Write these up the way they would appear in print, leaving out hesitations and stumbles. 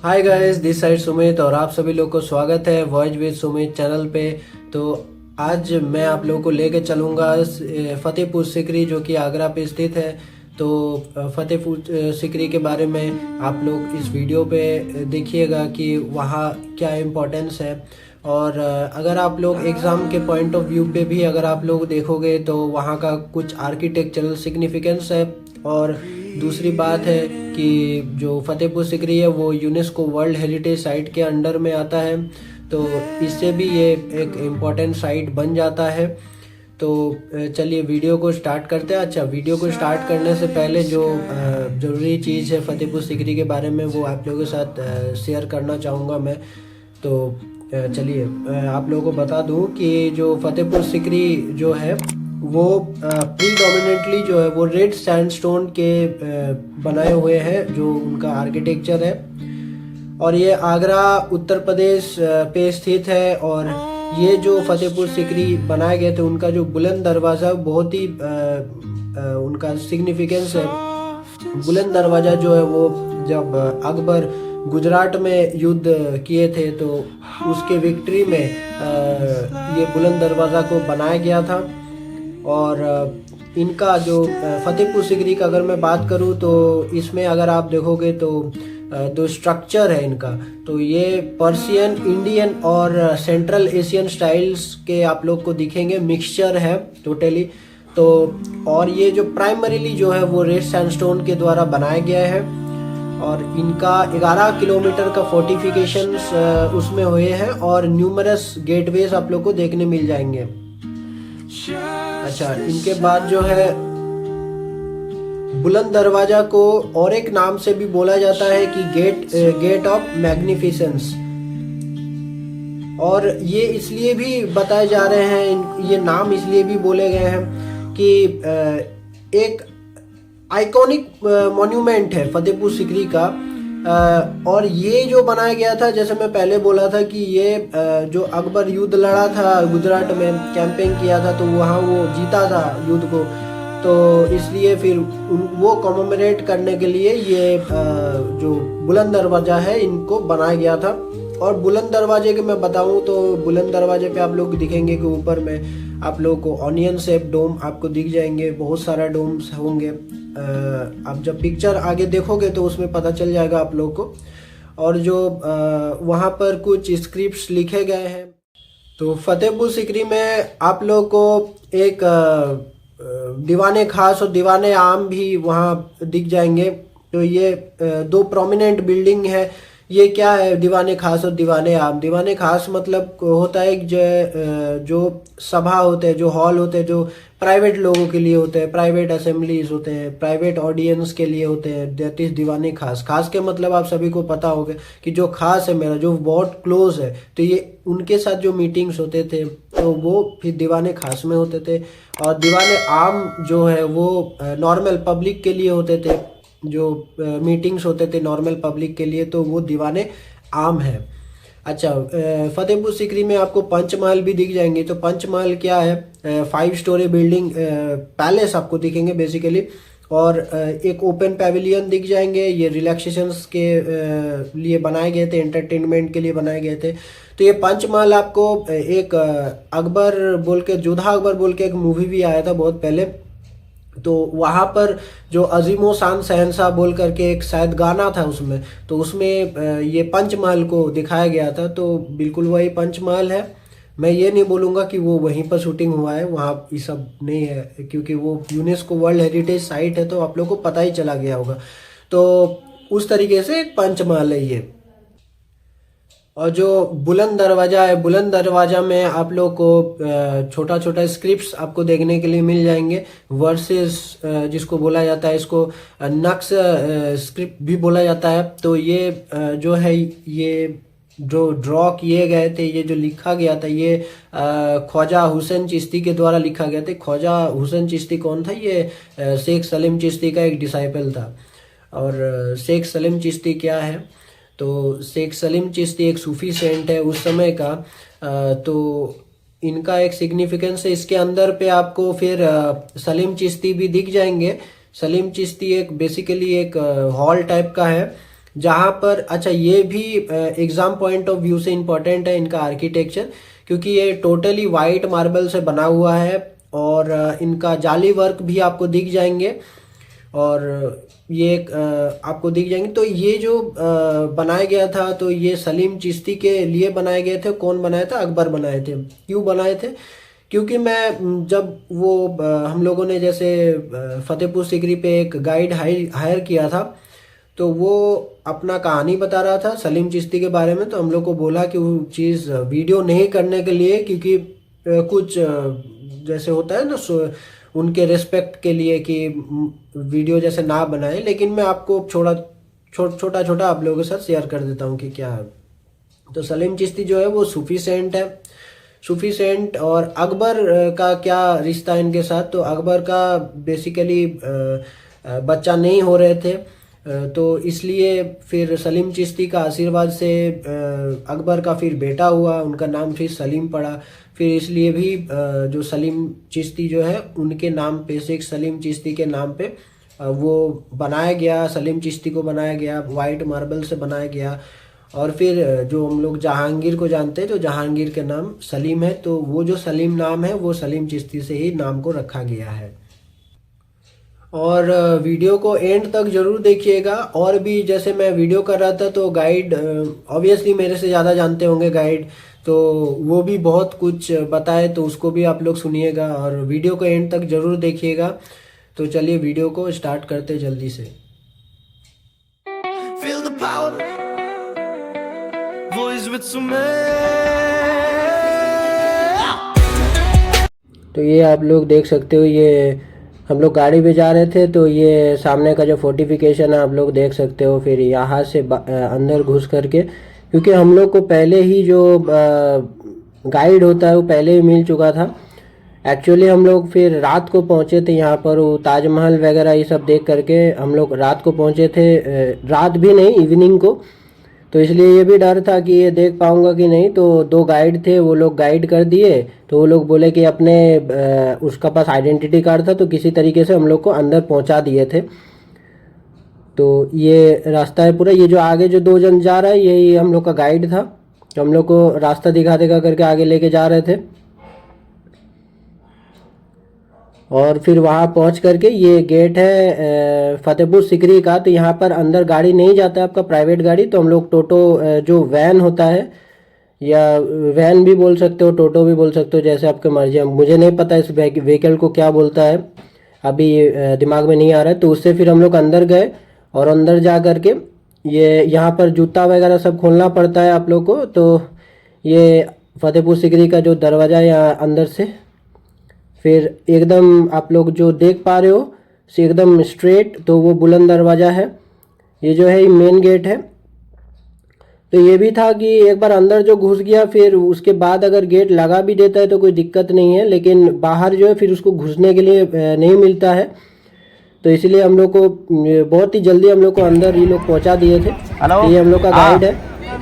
Hi guys, this side Sumit और आप सभी लोग को स्वागत है वॉयज विद सुमित चैनल पे। तो आज मैं आप लोगों को लेके चलूँगा फतेहपुर सिकरी जो कि आगरा पे स्थित है। तो फतेहपुर सिकरी के बारे में आप लोग इस वीडियो पे देखिएगा कि वहाँ क्या इम्पोर्टेंस है। और अगर आप लोग एग्ज़ाम के पॉइंट ऑफ व्यू पे भी अगर आप लोग देखोगे तो वहाँ का कुछ आर्किटेक्चरल सिग्निफिकेंस है। और दूसरी बात है कि जो फतेहपुर सिकरी है वो यूनेस्को वर्ल्ड हेरिटेज साइट के अंडर में आता है, तो इससे भी ये एक इम्पॉर्टेंट साइट बन जाता है। तो चलिए वीडियो को स्टार्ट करते हैं। अच्छा, वीडियो को स्टार्ट करने से पहले जो ज़रूरी चीज़ है फतेहपुर सिकरी के बारे में वो आप लोगों के साथ शेयर करना चाहूँगा मैं। तो चलिए आप लोगों को बता दूं कि जो फतेहपुर सिकरी जो है वो प्रीडोमिनेंटली जो है वो रेड सैंडस्टोन के बनाए हुए हैं जो उनका आर्किटेक्चर है। और ये आगरा उत्तर प्रदेश पे स्थित है। और ये जो फतेहपुर सिकरी बनाए गए थे उनका जो बुलंद दरवाज़ा बहुत ही उनका सिग्निफिकेंस है। बुलंद दरवाज़ा जो है वो जब अकबर गुजरात में युद्ध किए थे तो उसके विक्ट्री में ये बुलंद दरवाज़ा को बनाया गया था। और इनका जो फतेहपुर सिकरी का अगर मैं बात करूं तो इसमें अगर आप देखोगे तो जो स्ट्रक्चर है इनका, तो ये पर्शियन, इंडियन और सेंट्रल एशियन स्टाइल्स के आप लोग को दिखेंगे, मिक्सचर है टोटली। तो और ये जो प्राइमरीली जो है वो रेड सैंडस्टोन के द्वारा बनाया गया है। और इनका 11 किलोमीटर का फोर्टिफिकेशंस उसमें हुए हैं और न्यूमरस गेटवेज आप लोग को देखने मिल जाएंगे। अच्छा, इनके बाद जो है बुलंद दरवाजा को और एक नाम से भी बोला जाता है कि गेट ऑफ मैग्निफिसेंस। और ये इसलिए भी बताए जा रहे हैं, ये नाम इसलिए भी बोले गए हैं कि एक आइकॉनिक मॉन्यूमेंट है फतेहपुर सिकरी का। और ये जो बनाया गया था, जैसे मैं पहले बोला था कि ये जो अकबर युद्ध लड़ा था गुजरात में, कैंपेन किया था, तो वहाँ वो जीता था युद्ध को। तो इसलिए फिर वो कॉमेमोरेट करने के लिए ये जो बुलंद दरवाज़ा है इनको बनाया गया था। और बुलंद दरवाजे के मैं बताऊं तो बुलंद दरवाजे पे आप लोग दिखेंगे कि ऊपर में आप लोगों को ऑनियन शेप डोम आपको दिख जाएंगे, बहुत सारा डोम्स होंगे। आप जब पिक्चर आगे देखोगे तो उसमें पता चल जाएगा आप लोग को। और जो वहाँ पर कुछ स्क्रिप्ट्स लिखे गए हैं। तो फतेहपुर सिकरी में आप लोग को एक दीवाने खास और दीवाने आम भी वहाँ दिख जाएंगे। तो ये दो प्रोमिनेंट बिल्डिंग है। ये क्या है, दीवाने खास और दीवाने आम? दीवाने खास मतलब होता है जो सभा होते हैं, जो हॉल होते हैं, जो प्राइवेट लोगों के लिए होते हैं, प्राइवेट असेंबलीज होते हैं, प्राइवेट ऑडियंस के लिए होते हैं, दैट इज दीवाने खास। खास के मतलब आप सभी को पता होगा कि जो खास है मेरा, जो बहुत क्लोज है, तो ये उनके साथ जो मीटिंग्स होते थे तो वो फिर दीवाने खास में होते थे। और दीवाने आम जो है वो नॉर्मल पब्लिक के लिए होते थे, जो मीटिंग्स होते थे नॉर्मल पब्लिक के लिए, तो वो दीवाने आम है। अच्छा, फतेहपुर सिकरी में आपको पंचमहल भी दिख जाएंगे। तो पंचमहल क्या है? 5 स्टोरी बिल्डिंग पैलेस आपको दिखेंगे बेसिकली। और एक ओपन पैविलियन दिख जाएंगे, ये रिलैक्सेशंस के लिए बनाए गए थे, एंटरटेनमेंट के लिए बनाए गए थे। तो ये पंचमहल आपको एक अकबर बोल के, जोधा अकबर बोल के एक मूवी भी आया था बहुत पहले, तो वहाँ पर जो अजीमो शान शहंशाह बोल करके एक शायद गाना था उसमें, तो उसमें ये पंचमहल को दिखाया गया था। तो बिल्कुल वही पंचमहल है। मैं ये नहीं बोलूँगा कि वो वहीं पर शूटिंग हुआ है, वहाँ ये सब नहीं है, क्योंकि वो यूनेस्को वर्ल्ड हेरिटेज साइट है, तो आप लोग को पता ही चला गया होगा। तो उस तरीके से एक पंचमहल है ये। और जो बुलंद दरवाज़ा है, बुलंद दरवाज़ा में आप लोग को छोटा छोटा स्क्रिप्ट्स आपको देखने के लिए मिल जाएंगे, वर्सेस जिसको बोला जाता है, इसको नक्श स्क्रिप्ट भी बोला जाता है। तो ये जो है, ये जो ड्रॉ किए गए थे, ये जो लिखा गया था, ये ख्वाजा हुसैन चिश्ती के द्वारा लिखा गया था। ख्वाजा हुसैन चिश्ती कौन था? ये शेख सलीम चिश्ती का एक डिसाइपल था। और शेख सलीम चिश्ती क्या है? तो शेख सलीम चिश्ती एक सूफी सेंट है उस समय का। तो इनका एक सिग्निफिकेंस है इसके अंदर पे आपको। फिर सलीम चिश्ती भी दिख जाएंगे। सलीम चिश्ती एक बेसिकली एक हॉल टाइप का है जहाँ पर अच्छा ये भी एग्जाम पॉइंट ऑफ व्यू से इम्पोर्टेंट है इनका आर्किटेक्चर, क्योंकि ये टोटली वाइट मार्बल से बना हुआ है और इनका जाली वर्क भी आपको दिख जाएंगे और ये आपको दिख जाएंगे। तो ये जो बनाया गया था तो ये सलीम चिश्ती के लिए बनाए गए थे। कौन बनाए थे? अकबर बनाए थे। क्यों बनाए थे? क्योंकि मैं जब वो हम लोगों ने जैसे फतेहपुर सीकरी पे एक गाइड हायर किया था तो वो अपना कहानी बता रहा था सलीम चिश्ती के बारे में, तो हम लोग को बोला कि वो चीज़ वीडियो नहीं करने के लिए, क्योंकि कुछ जैसे होता है ना उनके रिस्पेक्ट के लिए कि वीडियो जैसे ना बनाए। लेकिन मैं आपको छोटा आप लोगों के साथ शेयर कर देता हूँ कि क्या है। तो सलीम चिश्ती जो है वो सूफी सेंट है। सूफी सेंट और अकबर का क्या रिश्ता इनके साथ? तो अकबर का बेसिकली बच्चा नहीं हो रहे थे, तो इसलिए फिर सलीम चिश्ती का आशीर्वाद से अकबर का फिर बेटा हुआ, उनका नाम फिर सलीम पड़ा। फिर इसलिए भी जो सलीम चिश्ती जो है उनके नाम पे, शेख सलीम चिश्ती के नाम पे वो बनाया गया, सलीम चिश्ती को बनाया गया, वाइट मार्बल से बनाया गया। और फिर जो हम लोग जहांगीर को जानते हैं, तो जहांगीर के नाम सलीम है, तो वो जो सलीम नाम है वो सलीम चिश्ती से ही नाम को रखा गया है। और वीडियो को एंड तक जरूर देखिएगा। और भी जैसे मैं वीडियो कर रहा था तो गाइड ऑब्वियसली मेरे से ज़्यादा जानते होंगे गाइड, तो वो भी बहुत कुछ बताए, तो उसको भी आप लोग सुनिएगा और वीडियो को एंड तक जरूर देखिएगा। तो चलिए वीडियो को स्टार्ट करते जल्दी से। Feel the power. तो ये आप लोग देख सकते हो, ये हम लोग गाड़ी पे जा रहे थे तो ये सामने का जो फोर्टिफिकेशन है आप लोग देख सकते हो। फिर यहाँ से अंदर घुस करके, क्योंकि हम लोग को पहले ही जो गाइड होता है वो पहले ही मिल चुका था। एक्चुअली हम लोग फिर रात को पहुँचे थे यहाँ पर, वो ताजमहल वगैरह ये सब देख करके हम लोग रात को पहुँचे थे। रात भी नहीं, इवनिंग को। तो इसलिए ये भी डर था कि ये देख पाऊंगा कि नहीं। तो 2 गाइड थे, वो लोग गाइड कर दिए। तो वो लोग बोले कि अपने उसका पास आइडेंटिटी कार्ड था, तो किसी तरीके से हम लोग को अंदर पहुंचा दिए थे। तो ये रास्ता है पूरा, ये जो आगे जो 2 जन जा रहा है यही हम लोग का गाइड था, तो हम लोग को रास्ता दिखा करके आगे लेके जा रहे थे। और फिर वहाँ पहुँच करके ये गेट है फतेहपुर सीकरी का। तो यहाँ पर अंदर गाड़ी नहीं जाता है, आपका प्राइवेट गाड़ी। तो हम लोग टोटो जो वैन होता है, या वैन भी बोल सकते हो, टोटो भी बोल सकते हो, जैसे आपके मर्जी है। मुझे नहीं पता इस व्हीकल को क्या बोलता है, अभी दिमाग में नहीं आ रहा है। तो उससे फिर हम लोग अंदर गए और अंदर जा करके ये यहाँ पर जूता वगैरह सब खोलना पड़ता है आप लोग को। तो ये फतेहपुर सीकरी का जो दरवाज़ा है यहाँ अंदर से, फिर एकदम आप लोग जो देख पा रहे हो से एकदम स्ट्रेट, तो वो बुलंद दरवाज़ा है। ये जो है मेन गेट है। तो ये भी था कि एक बार अंदर जो घुस गया, फिर उसके बाद अगर गेट लगा भी देता है तो कोई दिक्कत नहीं है, लेकिन बाहर जो है फिर उसको घुसने के लिए नहीं मिलता है। तो इसलिए हम लोग को बहुत ही जल्दी हम लोग को अंदर ये लोग पहुँचा दिए थे। तो ये हम लोग का गाइड है,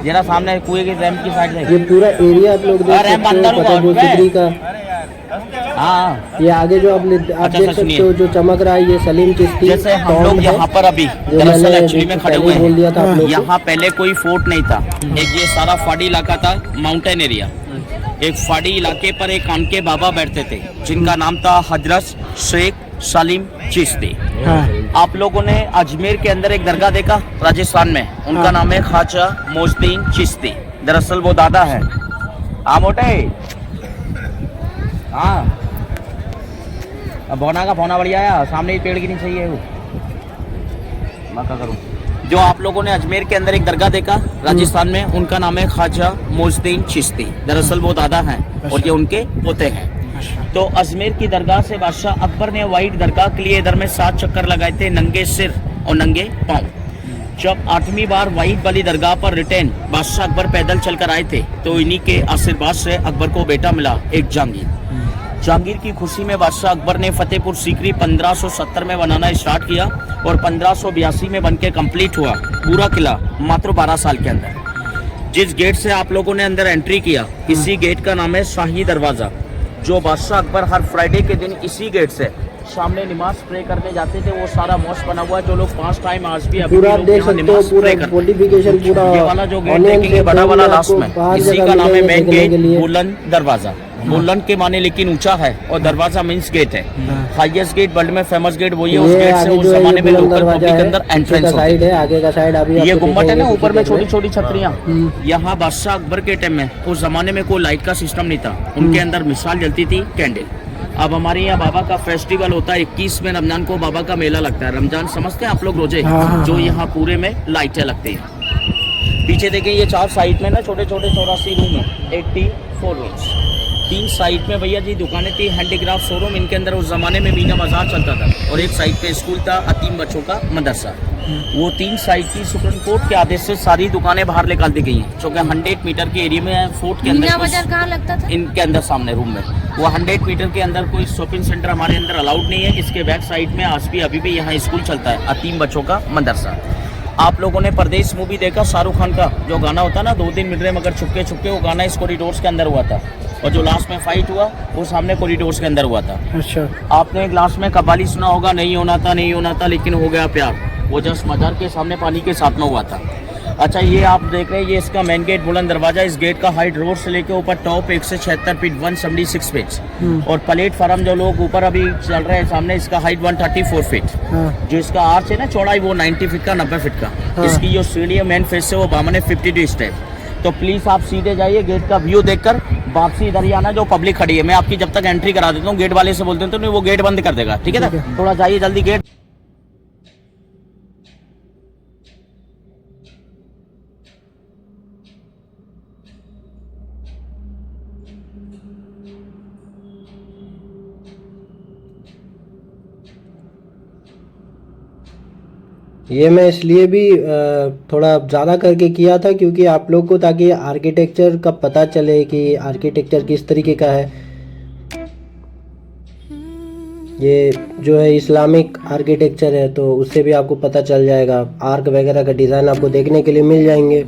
जरा सामने कुएं की रैंप की साइड से। ये पूरा एरिया आप लोग देख सकते हो फतेहपुर सीकरी का। हाँ, ये आगे जो आप देख सकते हो जो चमक रहा है, ये सलीम चिश्ती जैसे हम लोग यहाँ पर अभी दरअसल एक्चुअली में खड़े हुए हैं। यहाँ पहले कोई फोर्ट नहीं था, एक ये सारा फाड़ी इलाका था, माउंटेन एरिया। एक फाड़ी इलाके पर एक खानके बाबा बैठते थे जिनका नाम था हजरत शेख सलीम चिश्ती। आप लोगों ने अजमेर के अंदर एक दरगाह देखा राजस्थान में, उनका नाम है ख्वाजा मोइनुद्दीन चिश्ती। दरअसल वो दादा है। मोटे हाँ, अब बोना का फोना बढ़िया है, सामने ही पेड़ की नहीं चाहिए वो। मैं क्या करूं? जो आप लोगों ने अजमेर के अंदर एक दरगाह देखा राजस्थान में, उनका नाम है ख्वाजा मोइनुद्दीन चिश्ती। दरअसल वो दादा हैं और ये उनके पोते हैं। तो अजमेर की दरगाह से बादशाह अकबर ने वाइट दरगाह के लिए इधर में 7 चक्कर लगाए थे, नंगे सिर और नंगे पाँव। जब 8वीं बार वाइट वाली दरगाह पर रिटर्न बादशाह अकबर पैदल चलकर आए थे, तो इन्हीं के आशीर्वाद से अकबर को बेटा मिला, एक जहांगीर। जहांगीर की खुशी में बादशाह अकबर ने फतेहपुर सीकरी 1570 में बनाना स्टार्ट किया और 1582 में बनके कंप्लीट हुआ पूरा किला मात्र 12 साल के अंदर। जिस गेट से आप लोगों ने अंदर एंट्री किया, इसी गेट का नाम है शाही दरवाजा, जो बादशाह अकबर हर फ्राइडे के दिन इसी गेट से सामने नमाज प्रे करने जाते थे, वो सारा मॉस्क बना हुआ है। जो लोग 5 टाइम आज भी अभी पूरा भी आप लोग देख यहाँ सकते हो, नमाज पूरा प्रे करते हैं। फोर्टिफिकेशन पूरा ये वाला जो गेट ऑनियन देखेंगे से बड़ा वाला आपको लास्ट में, बाहर इसी जगह का नाम है मिलेगा मेन देखने गेट के लिए। बुलंद दरवाजा। बुलंद के माने लेकिन ऊंचा है, और दरवाजा मींस गेट है। हाईएस्ट गेट, वर्ल्ड में फेमस गेट वही है। उस ये गेट से आगे उस जो है ये जमाने में बुलंद लोकल दरवाजा पब्लिक के है, अंदर पीछे एंट्रेंस का होती साइड थी। है, आगे का साइड अभी ये आपको गुम्बद है दिखेंगे ना ऊपर में पीछे छोटी छोटी छतरियाँ, यहाँ बादशाह अकबर के टाइम में उस जमाने में कोई लाइट का सिस्टम नहीं था, उनके अंदर मिसाल जलती थी कैंडल। अब हमारे यहाँ बाबा का फेस्टिवल होता है 21 में रमजान को, बाबा का मेला लगता है। रमजान समझते हैं आप लोग रोजे, जो यहाँ पूरे में लाइटें लगती हैं। पीछे देखें ये 4 साइड में ना छोटे छोटे 84 रूम है, 84 रूम्स। 3 साइड में भैया जी दुकानें थी, हैंडीक्राफ्ट शोरूम, इनके अंदर उस जमाने में मीना बाजार चलता था, और एक साइड पे स्कूल था, अतीम बच्चों का मदरसा। वो 3 साइड की सुप्रीम कोर्ट के आदेश से सारी दुकानें बाहर निकाल दी गई हैं, क्योंकि 100 मीटर के एरिया में फोर्ट के अंदर बाजार कहाँ लगता था? इनके अंदर सामने रूम में, वो 100 मीटर के अंदर कोई शॉपिंग सेंटर हमारे अंदर अलाउड नहीं है। इसके बैक साइड में आज भी अभी भी यहाँ स्कूल चलता है, अतीम बच्चों का मदरसा। आप लोगों ने परदेश मूवी देखा, शाहरुख खान का जो गाना होता है ना, 2 दिन मिल रहे मगर छुपके छुपके, वो गाना इस कॉरिडोर्स के अंदर हुआ था, और जो लास्ट में फाइट हुआ वो सामने कॉरिडोर्स के अंदर हुआ था। अच्छा, आपने लास्ट में कव्वाली सुना होगा, नहीं होना था नहीं होना था लेकिन हो गया प्यार, वो जस्ट मजार के सामने पानी के साथ में हुआ था। अच्छा, ये आप देख रहे हैं, ये इसका मेन गेट बुलंद दरवाजा। इस गेट का हाइट रोड से लेके ऊपर टॉप 176 फीट 176 फीट, और प्लेटफार्म जो लोग ऊपर अभी चल रहे हैं सामने, इसका हाइट 134 फीट। जो इसका आर्च है ना चौड़ाई, वो 90 फीट का 90 फीट का। इसकी जो सीढ़ी है मेन फेस से, वो बामन है 52 स्टेप। तो प्लीज आप सीधे जाइए, गेट का व्यू देखकर वापसी इधर ही आना। जो पब्लिक खड़ी है, मैं आपकी जब तक एंट्री करा देता हूँ, गेट वाले से बोलते हैं तो नहीं, वो गेट बंद कर देगा, ठीक है ना? थोड़ा जाइए जल्दी गेट। ये मैं इसलिए भी थोड़ा ज़्यादा करके किया था क्योंकि आप लोग को, ताकि आर्किटेक्चर का पता चले कि आर्किटेक्चर किस तरीके का है। ये जो है इस्लामिक आर्किटेक्चर है, तो उससे भी आपको पता चल जाएगा। आर्क वगैरह का डिज़ाइन आपको देखने के लिए मिल जाएंगे।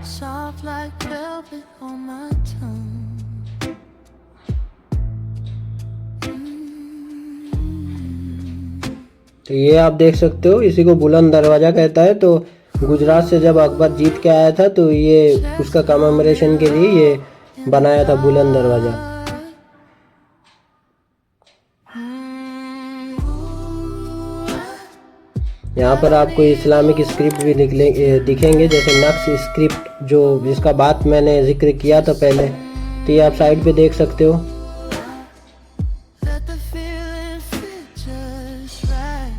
Soft like velvet on my tongue. तो ये आप देख सकते हो, इसी को बुलंद दरवाज़ा कहता है। तो गुजरात से जब अकबर जीत के आया था, तो ये उसका कमेमोरेशन के लिए ये बनाया था बुलंद दरवाज़ा। यहाँ पर आपको इस्लामिक स्क्रिप्ट भी दिखेंगे, जैसे नक्श स्क्रिप्ट, जो जिसका बात मैंने जिक्र किया था पहले। तो ये आप साइड पे देख सकते हो। Let the feeling fit just right.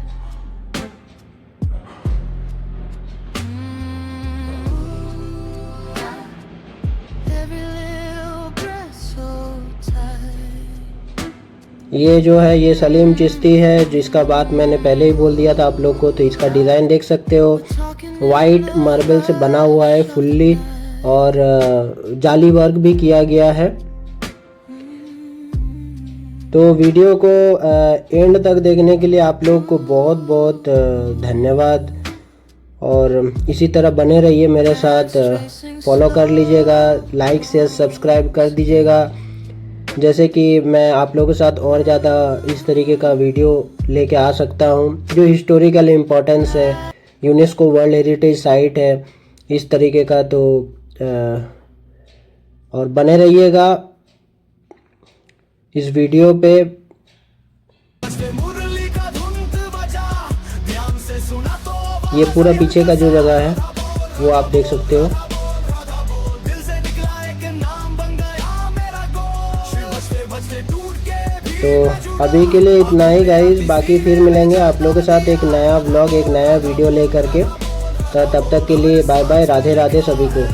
Every little breath so tight. ये जो है ये सलीम चिश्ती है, जिसका बात मैंने पहले ही बोल दिया था आप लोग को। तो इसका डिज़ाइन देख सकते हो, वाइट मार्बल से बना हुआ है फुल्ली, और जाली वर्क भी किया गया है। तो वीडियो को एंड तक देखने के लिए आप लोग को बहुत बहुत धन्यवाद, और इसी तरह बने रहिए मेरे साथ। फॉलो कर लीजिएगा, लाइक शेयर सब्सक्राइब कर दीजिएगा, जैसे कि मैं आप लोगों के साथ और ज़्यादा इस तरीके का वीडियो लेके आ सकता हूँ, जो हिस्टोरिकल इम्पोर्टेंस है, यूनेस्को वर्ल्ड हेरिटेज साइट है, इस तरीके का। तो और बने रहिएगा इस वीडियो पे। ये पूरा पीछे का जो जगह है वो आप देख सकते हो। तो अभी के लिए इतना ही गाइस, बाकी फिर मिलेंगे आप लोगों के साथ एक नया व्लॉग, एक नया वीडियो ले करके। तो तब तक के लिए बाय बाय, राधे राधे सभी को।